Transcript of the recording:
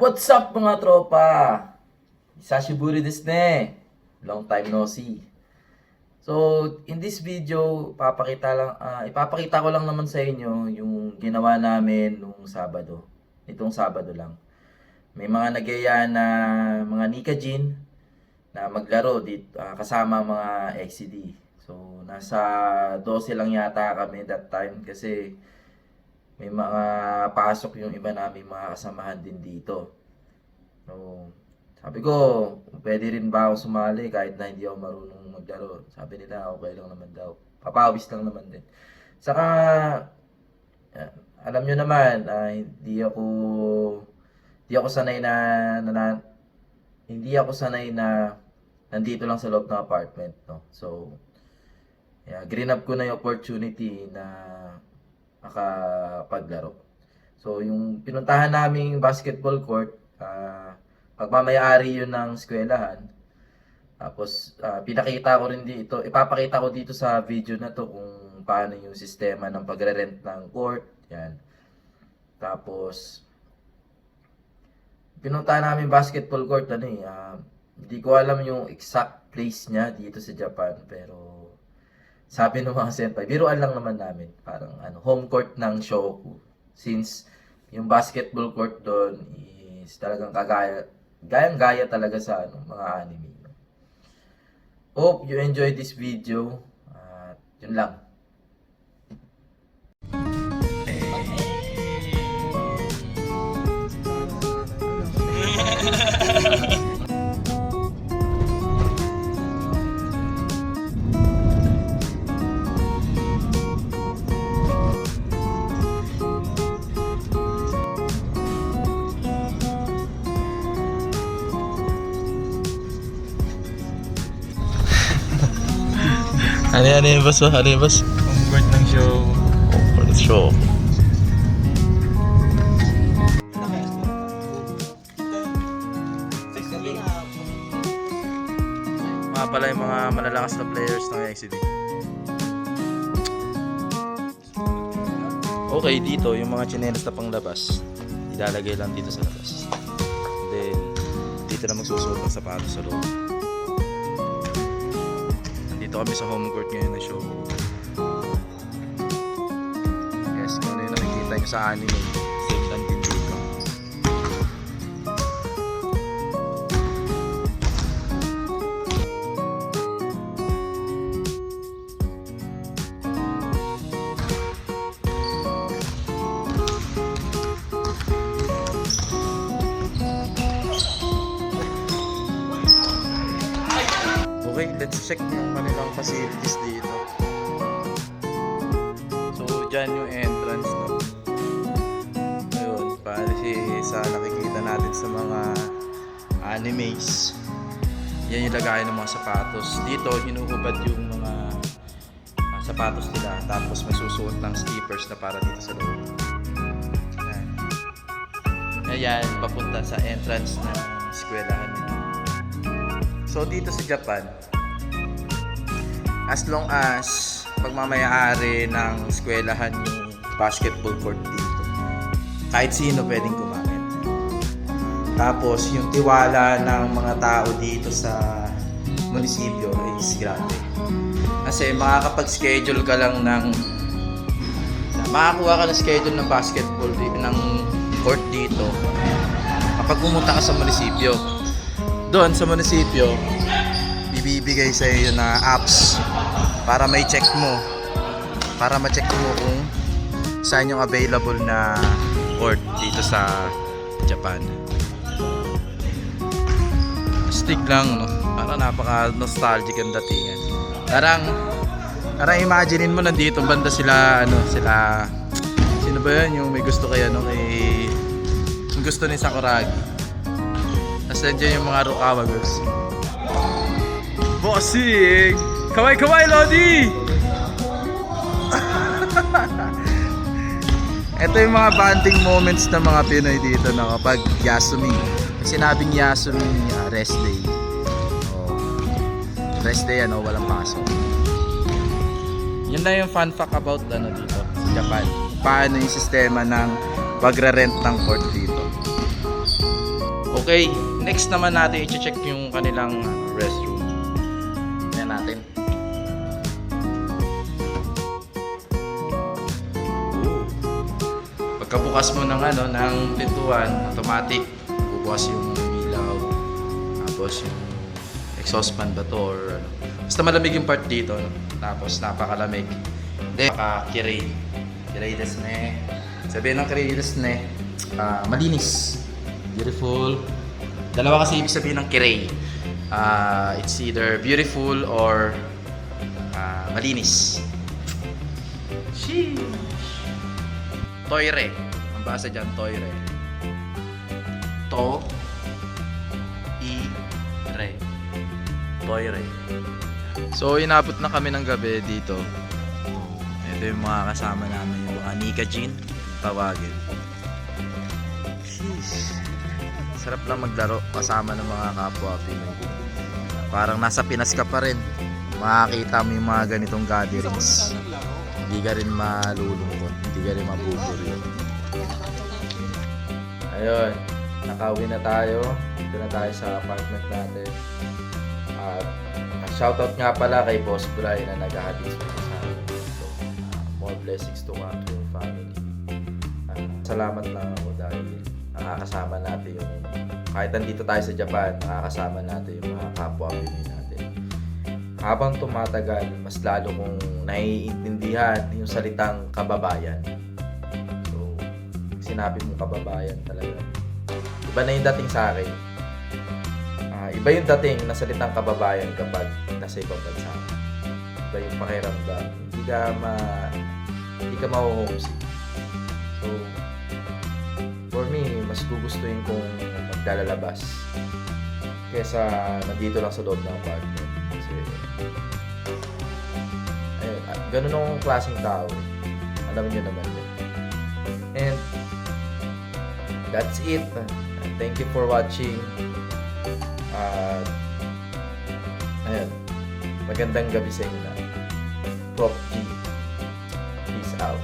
What's up mga tropa? Sashiburi desu ne. Long time no see. So, in this video, ipapakita ko lang naman sa inyo yung ginawa namin nung Sabado. Itong Sabado lang. May mga nagyaya na mga Nikajin na maglaro dito, kasama mga XCD. So, nasa 12 lang yata kami that time kasi may mga pasok yung iba namin mga kasamahan din dito. So, sabi ko, pwede rin ba ako sumali kahit na hindi ako marunong maglaro. Sabi nila, okay lang naman daw. Papawis lang naman din. Saka, alam nyo naman, hindi ako sanay hindi ako sanay na nandito lang sa loob ng apartment, no? So, green up ko na yung opportunity na makapaglaro. So, yung pinuntahan naming basketball court, pagmamayari yun ng eskwelahan. Tapos, ipapakita ko dito sa video na to kung paano yung sistema ng pagre-rent ng court. Yan. Tapos, pinuntahan namin basketball court, hindi ko alam yung exact place niya dito sa Japan, pero sabi ng mga senpai, biruan lang naman namin. Parang home court ng Shoku. Since yung basketball court doon is talagang gayang-gaya talaga sa mga anime. Hope you enjoyed this video. At yun lang. Ano yung boss? Ano yung boss? Home court ng show. For the show. Mga pala yung mga malalakas na players ng XCD. Okay, dito yung mga tsinelas na panglabas, ilalagay lang dito sa labas. Then, dito na magsusuot ng sapatos sa loob. Dito kami sa home court ngayon na show. Yes, kung ano yung nakikita nyo sa anime, same lang din dito. Okay, let's check yung kanilang facilities dito. So, dyan yung entrance, no? Ayun, para sa nakikita natin sa mga animes. Yan yung lagayan ng mga sapatos. Dito, hinuhubad yung mga sapatos nila. Tapos may susuot ng slippers na para dito sa loob. Ayan, papunta sa entrance ng eskwelahan nila. So dito sa Japan, as long as pagmamayari ng eskwelahan yung basketball court dito, kahit sino pwedeng gumamit. Tapos yung tiwala ng mga tao dito sa munisipyo is grabe. Kasi makakapag-schedule ka lang makakuha ka ng schedule ng basketball ng court dito kapag pumunta ka sa munisipyo. Doon sa munisipyo, ibibigay sa iyo na apps para may check mo. Para ma-check mo kung saan yung available na court dito sa Japan. Stick lang, no? Para napaka-nostalgic ang datingan. Parang imaginein mo nandito banda sila, sino ba yun? Yung may gusto kay yung gusto ni Sakuragi. Tapos nandiyan yung mga Rukawa girls. Bossing! Kawai Lodi! Ito yung mga bonding moments ng mga Pinoy dito na kapag Yasumi. Sinabing Yasumi, rest day. Rest day, walang pasok. Yun lang yung fun fact about dito sa Japan. Paano yung sistema ng pagre-rent ng court dito. Okay, next naman natin i-check yung kanilang restroom. Tingnan natin. Pagkabukas mo ng pintuan, automatic bubukas yung ilaw. Tapos yung exhaust fan ba to or ano. Basta malamig yung part dito, no? Tapos napakalamig. Then, kiray. Kiray desu ne. Sabihin ng kiray desu ne, malinis. Beautiful. Dalawa kasi ibig sabihin ng kiray. It's either beautiful or malinis. Sheesh. Toire. Ang basa dyan, toire. To. I. Re. Toire. So, inabot na kami ng gabi dito. Ito yung mga kasama namin, yung mga Nika Jin, tawagin. Sheesh. Sarap lang maglaro kasama ng mga kapwa Pinoy. Parang nasa Pinas ka pa rin. Makakita mo yung mga ganitong gatherings. Hindi ka rin malulungkot, hindi ka rin mabuburyo. Ayun, nakauwi na tayo. Dito na tayo sa apartment natin. At shoutout nga pala kay Boss Bry na naghahatid sa amin. So, more blessings to come to your family. Salamat lang ako dahil nakakasama natin yung, kahit nandito tayo sa Japan, nakakasama natin yung mga kapwa Pinoy natin. Habang tumatagal, mas lalo kong naiintindihan yung salitang kababayan. So, sinabi mong kababayan talaga. Iba na yung dating sa akin. Iba yung dating na salitang kababayan kapag nasa ibang bansa. Iba yung pakiramdam. Hindi ka ma-homesick. So, for me, mas gugustuhin kong maglalabas kesa nandito lang sa loob ng apartment. Kasi, ayun, ganun akong klaseng tao. Alam niyo naman yun. And, that's it. Thank you for watching. Ayun, magandang gabi sa inyo. Prof G. Peace out.